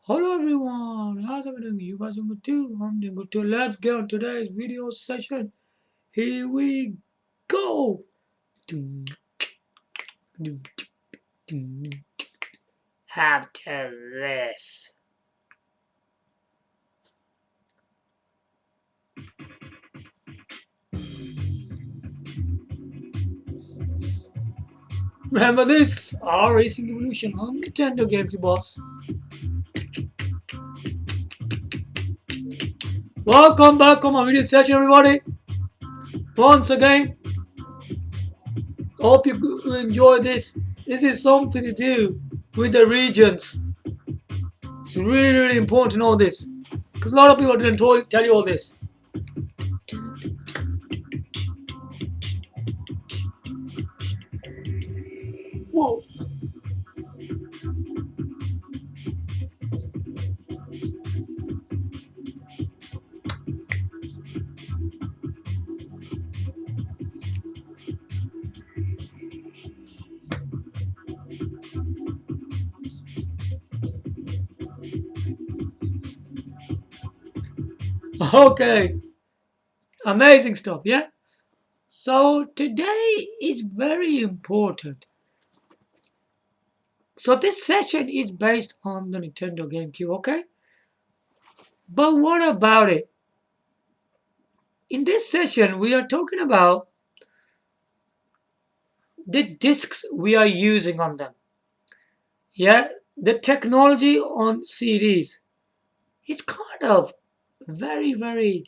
Hello everyone, how's everything? You guys doing good too? I'm doing good too. Let's get on today's video session. Here we go. Dum, dum, dum. After this. Remember this? Our Racing Evolution on Nintendo GameCube boss. Welcome back on my video session everybody. Once again, hope you enjoy this. This is something to do with the regions. It's really important to know this. Because a lot of people didn't tell you all this. Whoa. Okay. Amazing stuff, yeah? So today is very important. So this session is based on the Nintendo GameCube, okay? But what about it? In this session, we are talking about the discs we are using on them. Yeah, the technology on CDs. It's kind of very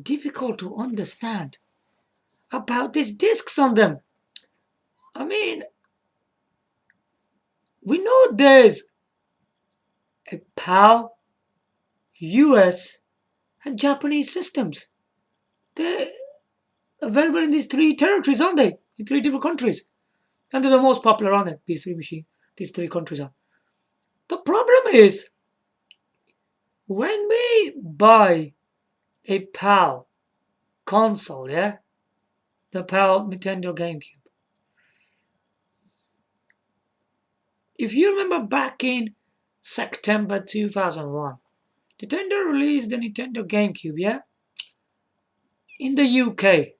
difficult to understand about these discs on them. I mean, we know there's a PAL, US, and Japanese systems. They're available in these three territories, aren't they? In three different countries. And they're the most popular, aren't they? These three countries are. The problem is, when we buy a PAL console, yeah? The PAL Nintendo GameCube. If you remember back in September 2001, Nintendo released the Nintendo GameCube, yeah? In the UK.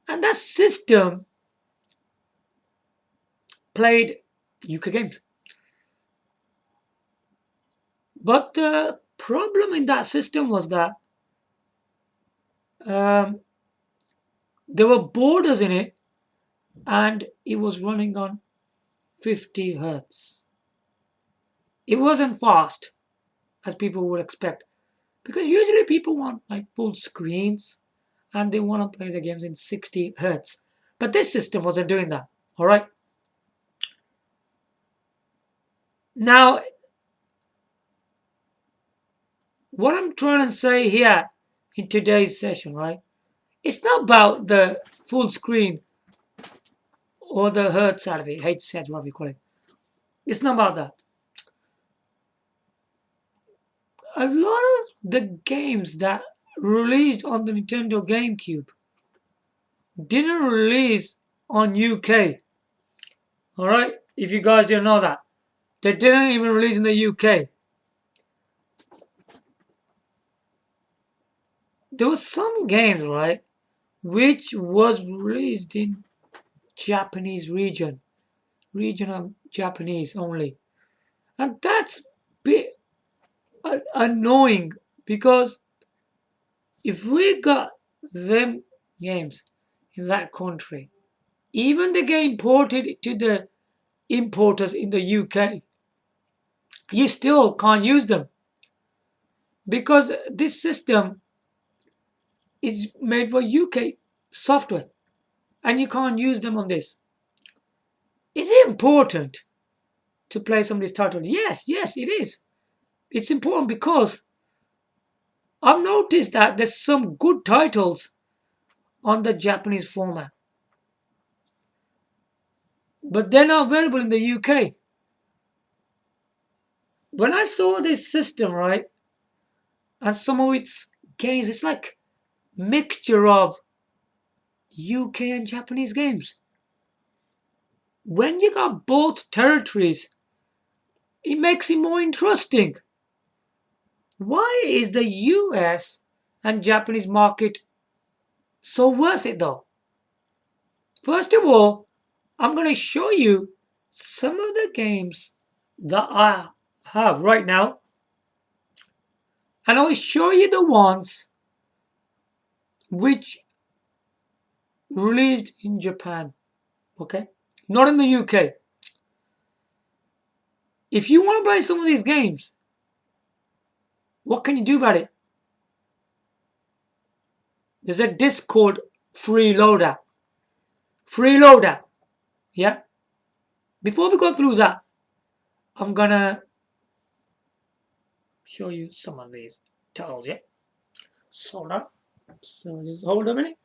And that system played UK games. But the problem in that system was that there were borders in it and it was running on 50 hertz. It wasn't fast as people would expect because usually people want like full screens and they want to play the games in 60 hertz. But this system wasn't doing that, all right? Now, what I'm trying to say here in today's session, right? It's not about the full screen or the hertz side of it, H set, whatever you call it. It's not about that. A lot of the games that released on the Nintendo GameCube didn't release on UK. Alright? If you guys didn't know that. They didn't even release in the UK. There were some games, right, which was released in Japanese region of Japanese only. And that's a bit annoying because if we got them games in that country, even they get imported to the importers in the UK, you still can't use them because this system is made for UK software and you can't use them on this. Is it important to play some of these titles? Yes, it is. It's important because I've noticed that there's some good titles on the Japanese format, but they're not available in the UK. When I saw this system, right, and some of its games, it's like mixture of UK and Japanese games. When you got both territories, it makes it more interesting. Why is the US and Japanese market so worth it though? First of all, I'm going to show you some of the games that I have right now, and I will show you the ones which released in Japan, okay? Not in the UK. If you want to play some of these games, what can you do about it? There's a disc called Freeloader. Freeloader, yeah? Before we go through that, I'm gonna show you some of these titles, yeah? So now, so just hold a minute.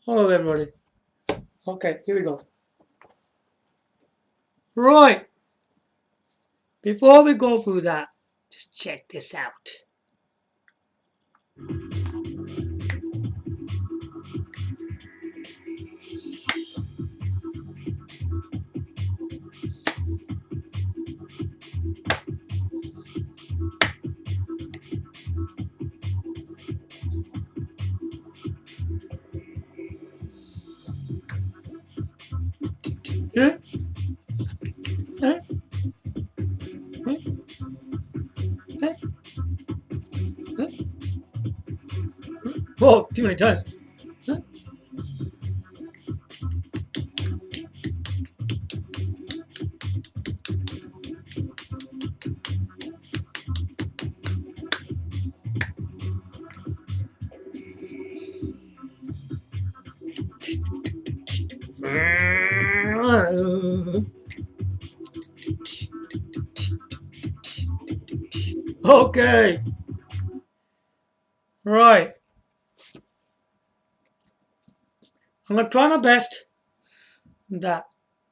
Hello everybody. Okay, here we go. Right, before we go through that, just check this out. Huh? Huh? Huh? Huh? Huh? Whoa, too many times. Huh? Okay, right. I'm gonna try my best that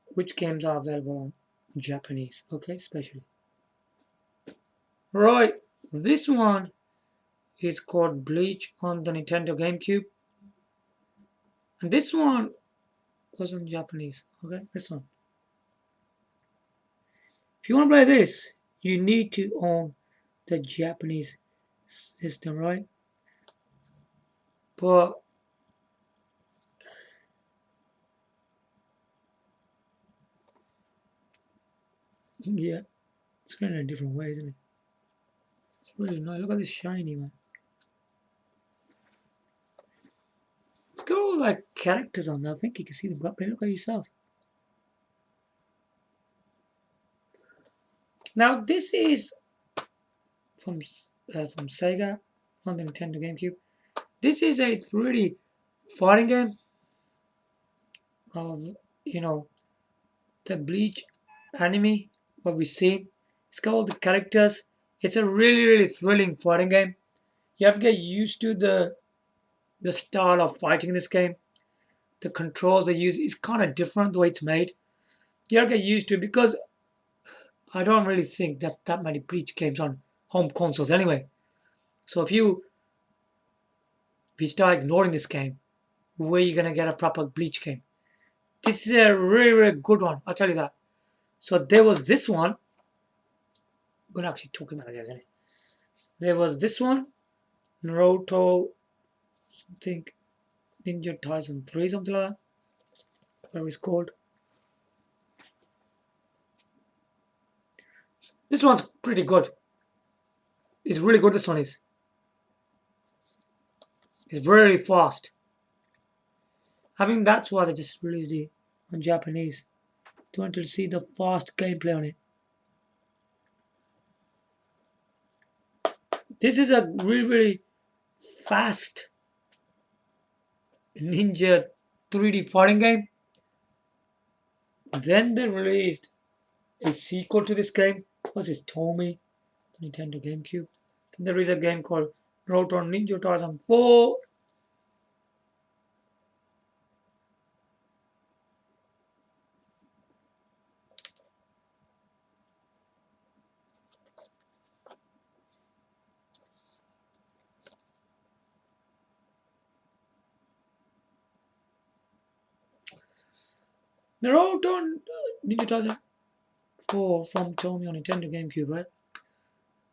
which games are available in Japanese, okay, especially. Right, this one is called Bleach on the Nintendo GameCube. And this one was in Japanese, okay, this one. If you want to play this, you need to own the Japanese system, right? But yeah, it's going in a different way, isn't it? It's really nice. Look at this shiny man. It's got all like characters on there. I think you can see them properly. Look at yourself. Now this is from Sega on the Nintendo GameCube. This is a 3D fighting game of the Bleach anime. What we've seen. It's got all the characters. It's a really thrilling fighting game. You have to get used to the style of fighting in this game. The controls they use is kind of different the way it's made. You have to get used to it because I don't really think there's that many Bleach games on home consoles anyway. So if you start ignoring this game, where are you gonna get a proper Bleach game? This is a really good one. I'll tell you that. So there was this one. I'm gonna actually talk about it. Isn't it? There was this one, Naruto, something, Ninja Tyson 3, something like that. Whatever it's called. This one's pretty good. It's really good. This one is. It's very fast. I think that's why they just released it on Japanese. They want to see the fast gameplay on it. This is a really fast ninja 3D fighting game. Then they released a sequel to this game. What's this? Tommy, the Nintendo GameCube. Then there is a game called Rotor Ninja 2004. The Rotor Ninja 2004 from Tommy on Nintendo GameCube, right?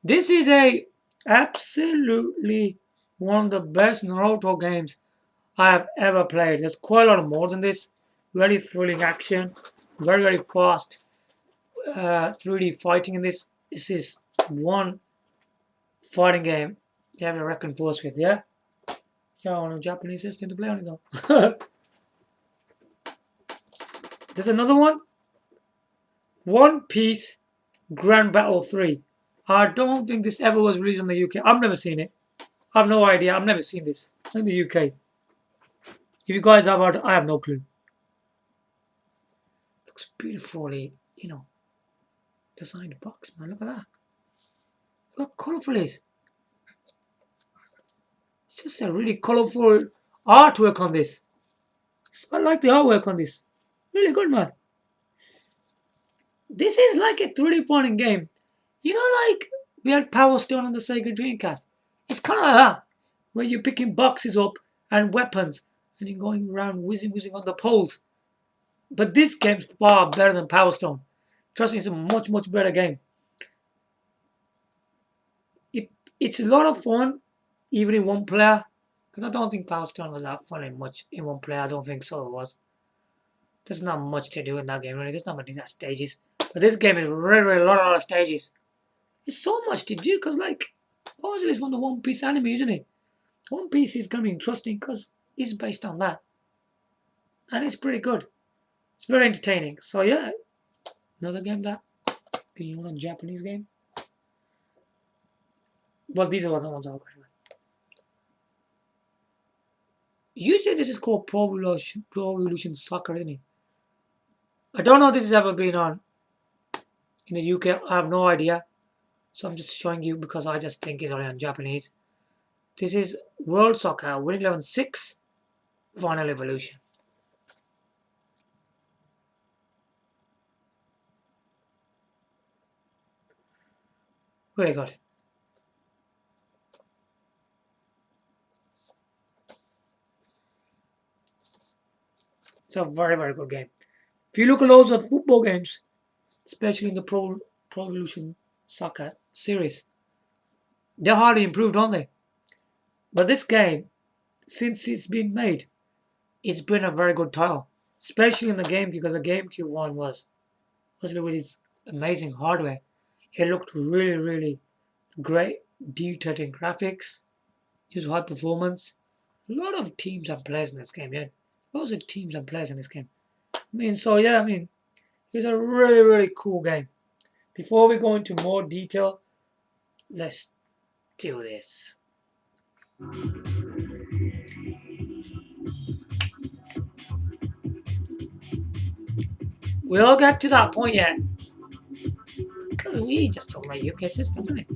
This is a absolutely one of the best Naruto games I have ever played. There's quite a lot more than this. Very thrilling action, very fast 3D fighting in this. This is one fighting game you have to reckon force with, yeah? Yeah, on a Japanese system to play on it though. There's another one. One Piece Grand Battle 3. I don't think this ever was released in the UK. I've never seen it. I have no idea. I've never seen this in the UK. If you guys have heard, I have no clue. Looks beautifully, designed box, man. Look at that. Look how colourful it is. It's just a really colourful artwork on this. I like the artwork on this. Really good, man. This is like a 3D fighting game. Like we had Power Stone on the Sega Dreamcast. It's kind of like that, where you're picking boxes up and weapons, and you're going around whizzing on the poles. But this game's far better than Power Stone. Trust me, it's a much better game. It's a lot of fun, even in one player. Because I don't think Power Stone was that fun in one player. I don't think so it was. There's not much to do in that game, really. There's not many stages. But this game is really a lot of stages. It's so much to do, because, obviously it's from the One Piece anime, isn't it? One Piece is going to be interesting, because it's based on that. And it's pretty good. It's very entertaining. So, yeah. Another game that. You want a Japanese game? Well, these are the ones I'll go with. Usually this is called Pro Evolution Soccer, isn't it? I don't know if this has ever been on in the UK. I have no idea. So I'm just showing you because I just think it's only on Japanese. This is World Soccer Winning 11 6 Final Evolution. Really good. It's a very good game. If you look at loads of football games, especially in the Pro Evolution Soccer series, they're hardly improved, aren't they? But this game, since it's been made, it's been a very good title, especially in the game, because the GameCube one was with its amazing hardware. It looked really great, detailed in graphics, used high performance. A lot of teams and players in this game, yeah. Lots of teams and players in this game. It's a really cool game. Before we go into more detail, let's do this. We all got to that point yet. Because we just talking about UK system, didn't it?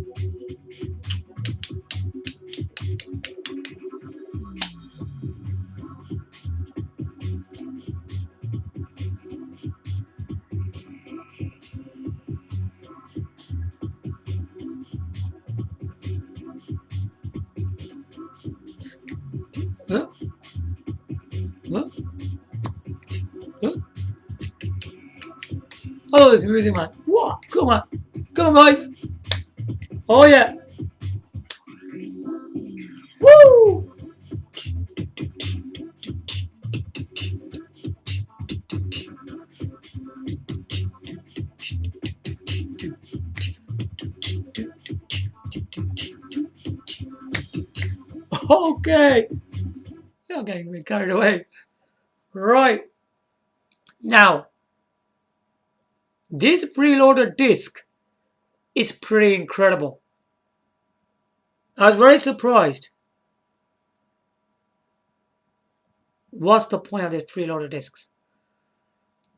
Huh? Oh, it's music, man. What? Come on, guys. Oh, yeah. Woo! Okay. I'm getting carried away. Right. Now, this Freeloader disc is pretty incredible. I was very surprised. What's the point of these Freeloader discs?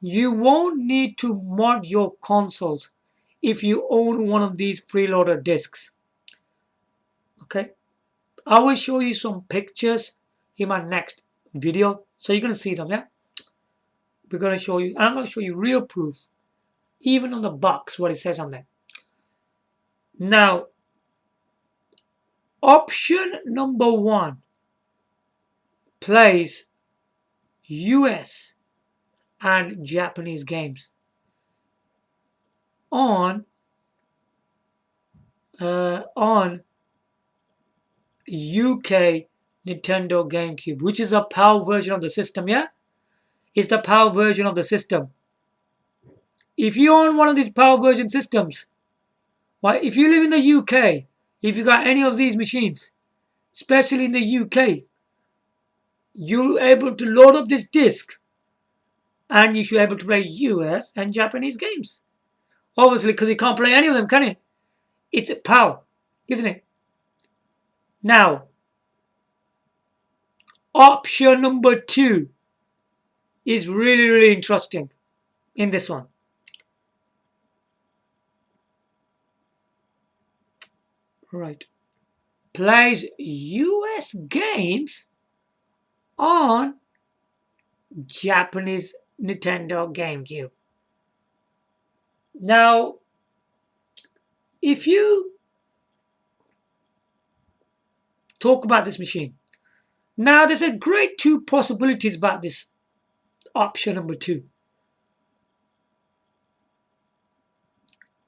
You won't need to mod your consoles if you own one of these Freeloader discs. Okay? I will show you some pictures in my next video, so you're gonna see them, yeah? We're gonna show you, I'm gonna show you real proof, even on the box, what it says on there. Now, option number 1 plays US and Japanese games on UK Nintendo GameCube, which is a PAL version of the system, yeah? It's the PAL version of the system. If you own one of these PAL version systems, well, if you live in the UK, if you got any of these machines, especially in the UK, you're able to load up this disc and you should be able to play US and Japanese games. Obviously, because you can't play any of them, can you? It's a PAL, isn't it? Now, option number 2 is really, really interesting in this one. Right. Plays US games on Japanese Nintendo GameCube. Now, if you talk about this machine, now there's a great 2 possibilities about this option number 2.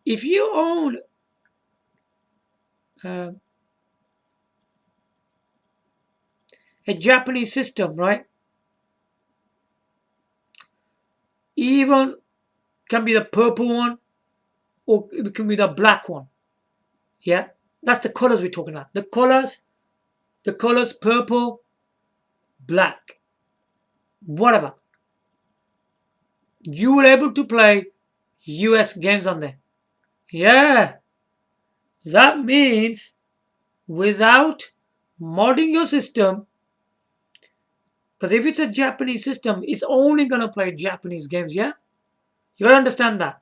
If you own a Japanese system, right? Even can be the purple one or it can be the black one. Yeah, that's the colors we're talking about. The colors purple, black, whatever. You will able to play US games on there. Yeah, that means without modding your system, because if it's a Japanese system, it's only gonna play Japanese games, yeah? You gotta understand that.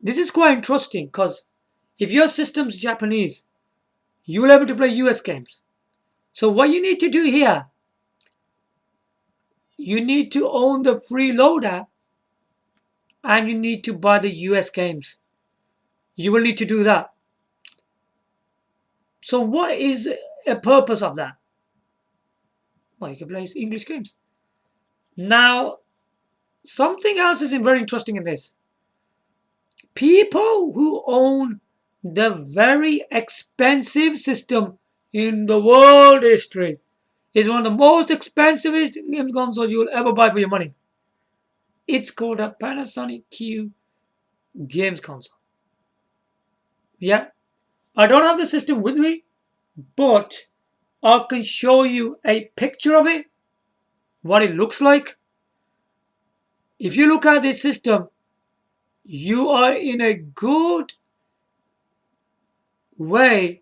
This is quite interesting because if your system's Japanese, you will be able to play US games. So what you need to do here, you need to own the Freeloader and you need to buy the US games. You will need to do that. So what is a purpose of that? Well, you can play English games. Now, something else is very interesting in this. People who own the very expensive system in the world history is one of the most expensive game consoles you will ever buy for your money. It's called a Panasonic Q games console. Yeah, I don't have the system with me, but I can show you a picture of it, what it looks like. If you look at this system, you are in a good way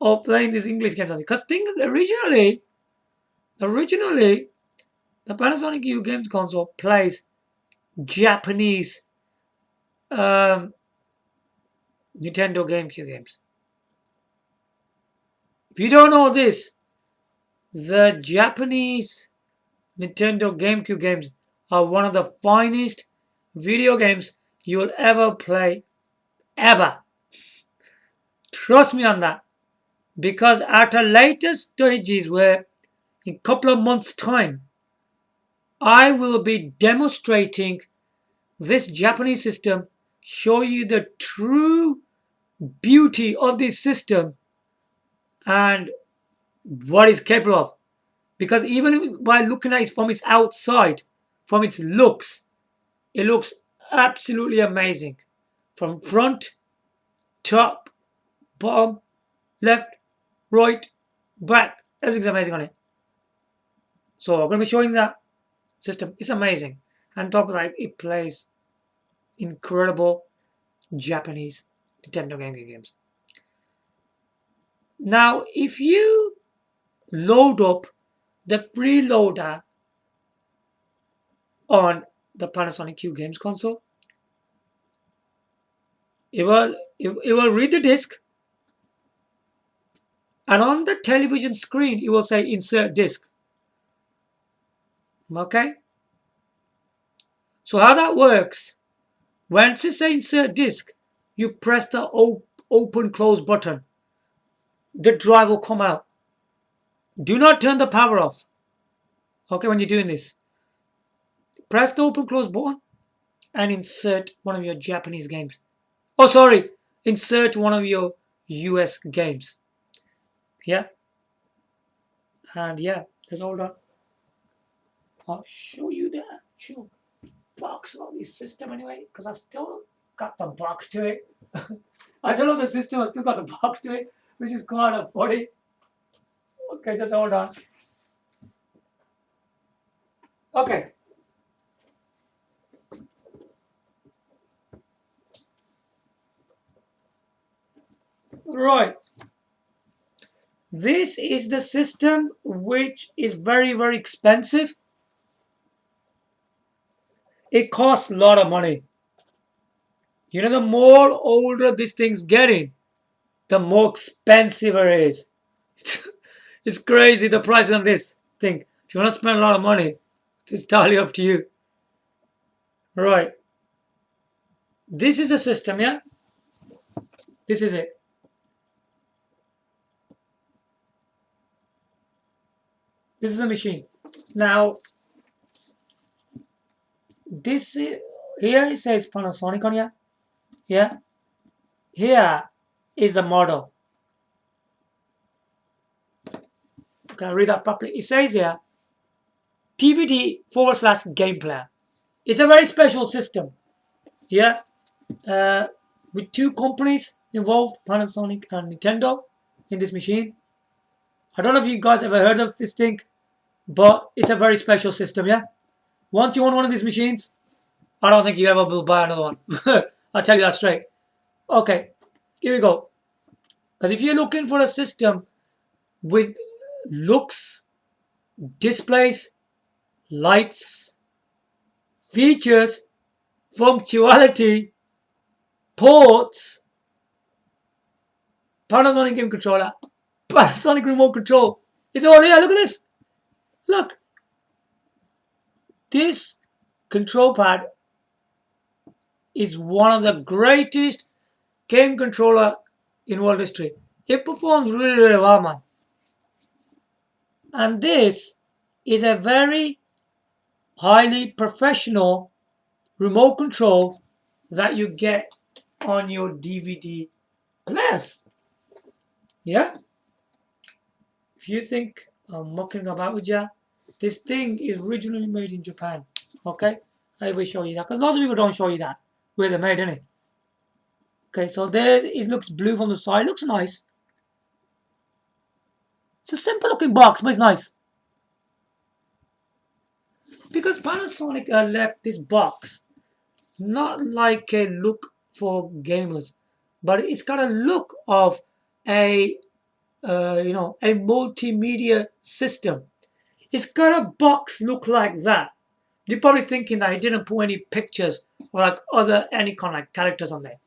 of playing these English games. Because originally, the Panasonic Q games console plays Japanese Nintendo GameCube games. If you don't know this, the Japanese Nintendo GameCube games are one of the finest video games you'll ever play, ever. Trust me on that. Because at a later stages where in a couple of months' time, I will be demonstrating this Japanese system, show you the true beauty of this system and what it's capable of. Because even by looking at it from its outside, from its looks, it looks absolutely amazing. From front, top, bottom, left, right, back. Everything's amazing on it. So I'm going to be showing that system. It's amazing. And top of that, it plays incredible Japanese Nintendo games. Now, if you load up the Freeloader on the Panasonic Q games console, it will read the disc, and on the television screen it will say insert disc. Okay, so how that works, once it says insert disc, you press the open close button, the drive will come out. Do not turn the power off. Okay, when you're doing this, press the open close button and insert one of your Japanese games. Oh, sorry, insert one of your US games. Yeah, and yeah, just hold on. I'll show you the actual box of this system anyway, because I still got the box to it. I don't know the system, I still got the box to it, which is kind of funny. Okay, just hold on. Okay. Right. This is the system, which is very, very expensive. It costs a lot of money. You know, the more older this thing's getting, the more expensive it is. It's crazy, the price on this thing. If you want to spend a lot of money, it's entirely up to you. Right. This is the system, yeah? This is it. This is the machine. Now, this is, here it says Panasonic on here. Yeah. Here is the model. Can I read that properly? It says here TVD/game player. It's a very special system. Yeah. With two companies involved, Panasonic and Nintendo, in this machine. I don't know if you guys ever heard of this thing, but it's a very special system, yeah? Once you own one of these machines, I don't think you ever will buy another one. I'll tell you that straight. Okay, here we go. Because if you're looking for a system with looks, displays, lights, features, functionality, ports, Panasonic game controller, Panasonic remote control, it's all here. Look at this. Look. This control pad is one of the greatest game controller in world history. It performs really, really well, man. And this is a very highly professional remote control that you get on your DVD players. Yeah? If you think I'm mucking about with you, this thing is originally made in Japan. Okay? I will show you that. Because lots of people don't show you that. Where they're made, innit? Okay, so there it looks blue from the side. Looks nice. It's a simple looking box, but it's nice. Because Panasonic left this box not like a look for gamers, but it's got a look of a a multimedia system. It's got a box look like that. You're probably thinking that he didn't put any pictures or like any kind of like characters on there.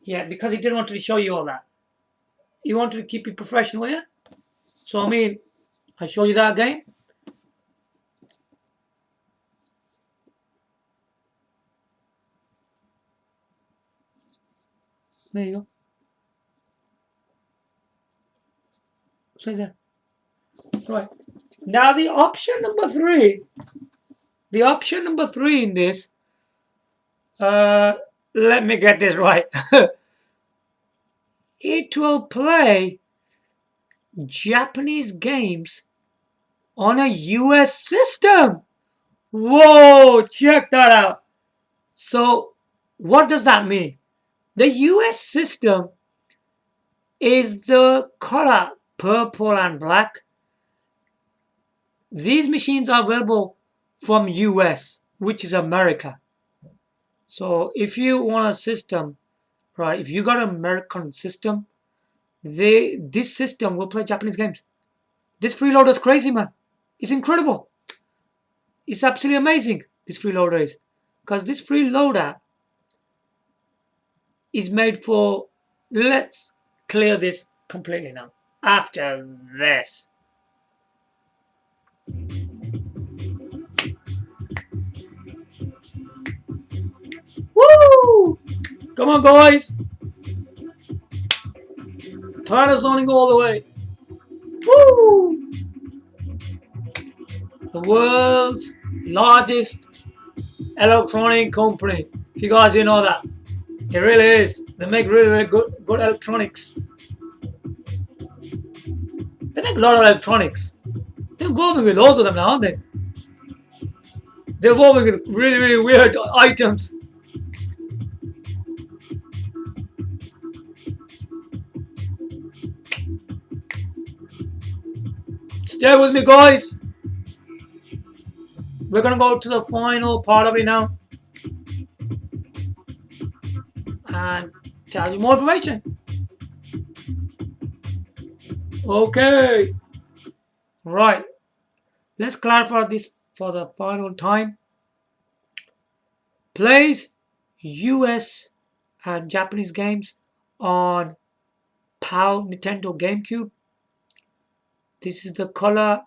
Yeah, because he didn't want to show you all that. He wanted to keep it professional, yeah? So I mean, I show you that again. There you go. So there. Right. Now the option number three in this, let me get this right. It will play Japanese games on a US system. Whoa, check that out. So what does that mean? The US system is the color purple and black, These machines are available from US, which is America. So if you want a system, right, if you got an American system, this system will play Japanese games. This freeloader is crazy, man. It's incredible. It's absolutely amazing, this freeloader is. Because this freeloader is made for... Let's clear this completely now. After this. Woo! Come on, guys. Panasonic all the way. Woo! The world's largest electronic company. If you guys didn't know that. It really is. They make really good electronics. They make a lot of electronics. They're involving with loads of them now, aren't they? They're involving with really weird items. Stay with me, guys. We're gonna go to the final part of it now and tell you more information. Okay. Right. Let's clarify this for the final time. Plays US and Japanese games on PAL Nintendo GameCube. This is the color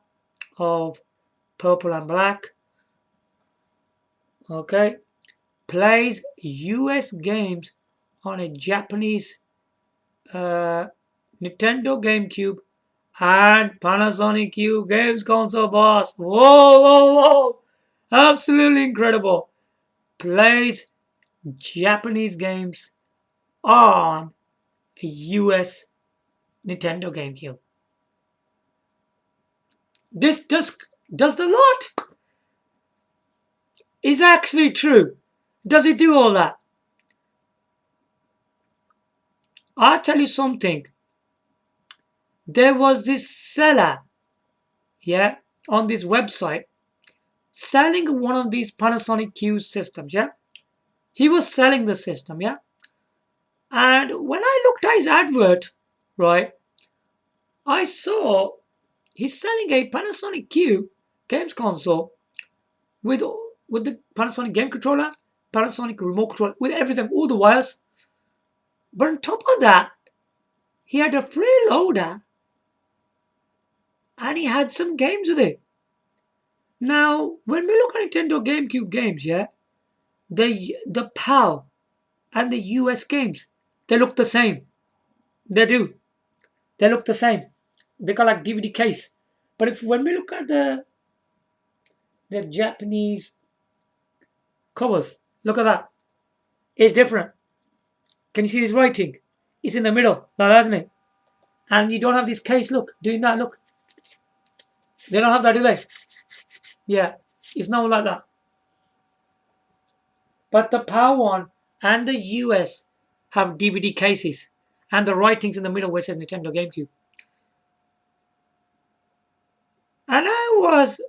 of purple and black. Okay. Plays US games on a Japanese Nintendo GameCube and Panasonic Q games console, boss. Whoa. Absolutely incredible. Plays Japanese games on a US Nintendo GameCube. This does the lot. Is actually true. Does it do all that? I'll tell you something. There was this seller, yeah, on this website selling one of these Panasonic Q systems, yeah. He was selling the system, yeah. And when I looked at his advert, right, I saw he's selling a Panasonic Q games console with the Panasonic game controller, Panasonic remote controller, with everything, all the wires. But on top of that, he had a freeloader and he had some games with it. Now, when we look at Nintendo GameCube games, yeah, the PAL and the US games, they look the same. They do. They look the same. They got like DVD case. But when we look at the Japanese covers, look at that. It's different. Can you see this writing? It's in the middle, like that, isn't it? And you don't have this case, look, doing that, look. They don't have that, do they? Yeah, it's not like that. But the PAL one and the US have DVD cases. And the writing's in the middle where it says Nintendo GameCube. And I was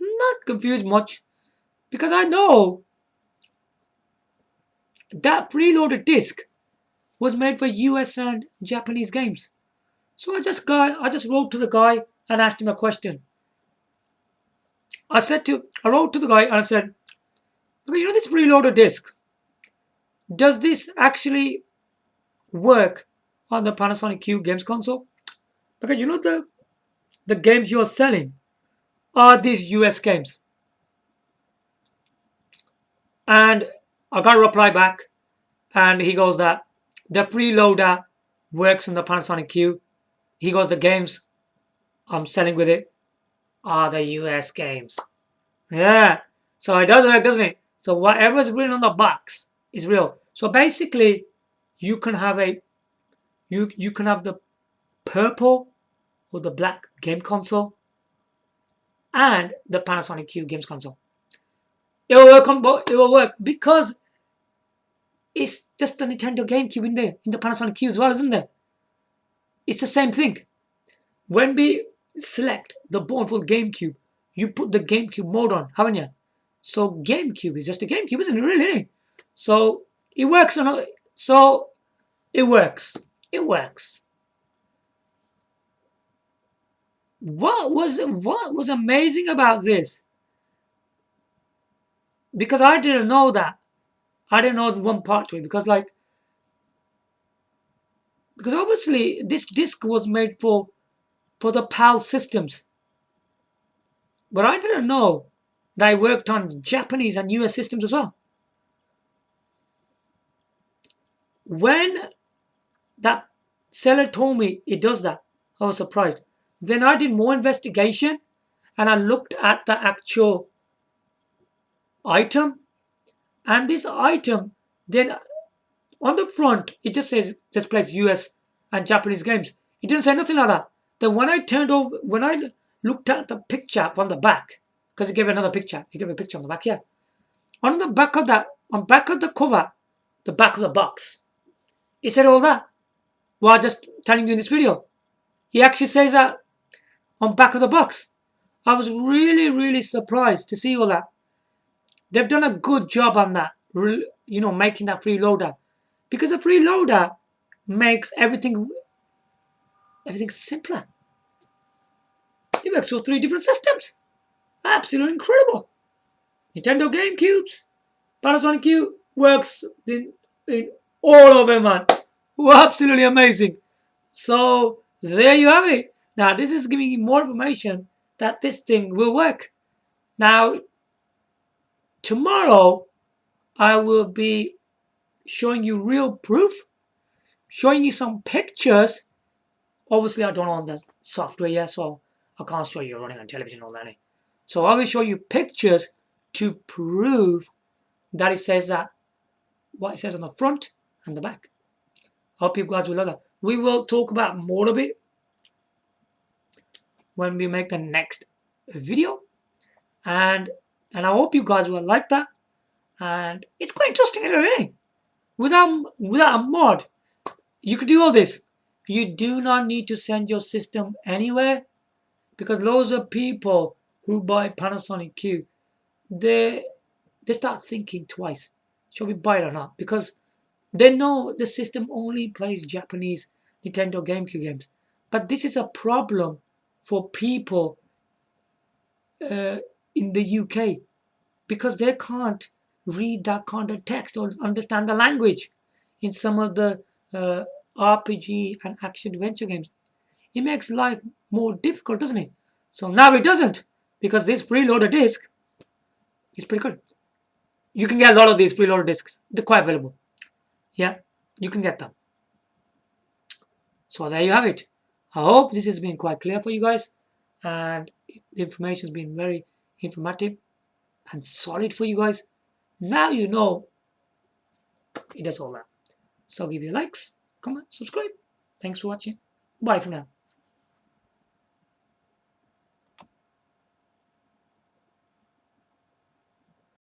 not confused much. Because I know that preloaded disc was made for US and Japanese games. So I just wrote to the guy and asked him a question. I wrote to the guy and I said, you know this preloaded disc, does this actually work on the Panasonic Q games console? Because you know the games you're selling are these US games. And I got a reply back and he goes that the preloader works on the Panasonic Q. He goes, the games I'm selling with it are the US games. Yeah. So it does work, doesn't it? So whatever's written on the box is real. So basically, you can have you can have the purple or the black game console and the Panasonic Q games console. It will work on both. It will work because it's just the Nintendo GameCube in the Panasonic Q as well, isn't there? It's the same thing. when we select the Bonefull GameCube, you put the GameCube mode on, haven't you? So GameCube is just a GameCube, isn't it? Really? So it works on a, so it works. It works. What was amazing about this? Because I didn't know that. I didn't know one part to it because obviously this disc was made for the PAL systems. But I didn't know that it worked on Japanese and US systems as well. When that seller told me it does that, I was surprised. Then I did more investigation and I looked at the actual item. And this item, then on the front, it just says this plays US and Japanese games. It didn't say nothing like that. Then when I looked at the picture from the back, because it gave another picture, it gave a picture on the back here. On the back of that, on back of the cover, the back of the box, it said all that. Well, I'm just telling you in this video. He actually says that on back of the box. I was really, really surprised to see all that. They've done a good job on that, making that freeloader. Because a freeloader makes everything simpler. It works for 3 different systems. Absolutely incredible. Nintendo GameCubes, Panasonic Q works in all of them, man. Absolutely amazing. So there you have it. Now this is giving you more information that this thing will work. Now tomorrow I will be showing you real proof, showing you some pictures. Obviously I don't own the software yet, so I can't show you running on television or that. So I will show you pictures to prove that it says that what it says on the front and the back. I hope you guys will love that. We will talk about more of it when we make the next video, and I hope you guys will like that. And it's quite interesting, really. Without a mod, you could do all this. You do not need to send your system anywhere, because loads of people who buy Panasonic Q, they start thinking twice. Shall we buy it or not? Because they know the system only plays Japanese Nintendo GameCube games. But this is a problem for people in the UK, because they can't read that kind of text or understand the language in some of the RPG and action adventure games. It makes life more difficult, doesn't it? So now it doesn't, because this freeloader disc is pretty good. You can get a lot of these freeloader discs. They're quite available. Yeah, you can get them. So there you have it. I hope this has been quite clear for you guys, and the information has been very informative and solid for you guys. Now you know it does all that. So give your likes, comment, subscribe. Thanks for watching. Bye for now.